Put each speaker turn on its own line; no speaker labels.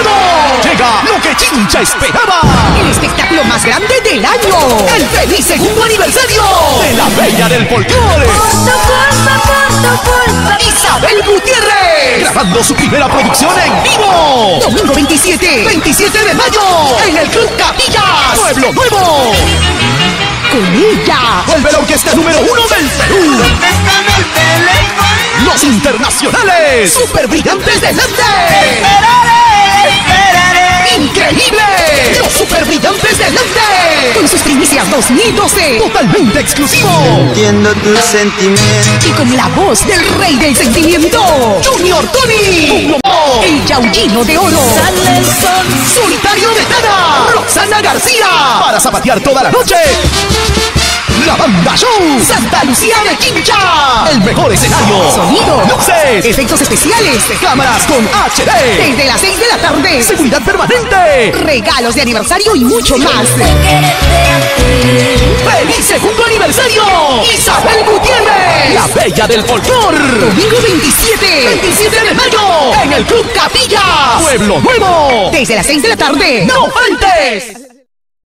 nuevo. Llega lo que Chincha esperaba.
El espectáculo más grande del año.
El feliz segundo aniversario de la Bella del Folclore. Isabel Gutiérrez. Grabando su primera producción en vivo.
Domingo 27
de mayo. En el Club Capillas. Pueblo Nuevo.
Con ella
Vuelve la orquesta número 1 del Perú. Los internacionales. Super Brillantes del Ande. ¡Increíble! Los Super Brillantes del Ande.
con sus primicias 2012.
Totalmente exclusivo.
Entiendo tus sentimientos.
Y con la voz del rey del sentimiento,
Junior Tony.
el Yaullino de Oro.
Sale el sol. Solitario de Tana. Roxana García. Para zapatear toda la noche. La Banda Show. Santa Lucía de Chincha. El mejor escenario.
Sonido.
Luces.
Efectos especiales.
Cámaras con HD.
Desde las 6 de la tarde.
Seguridad permanente.
Regalos de aniversario y mucho más.
¡Feliz segundo aniversario! ¡Isabel Gutiérrez! La Bella del Folclor.
Domingo 27
de mayo. En el Club Capilla. Pueblo Nuevo.
Desde las 6 de la tarde.
¡No faltes!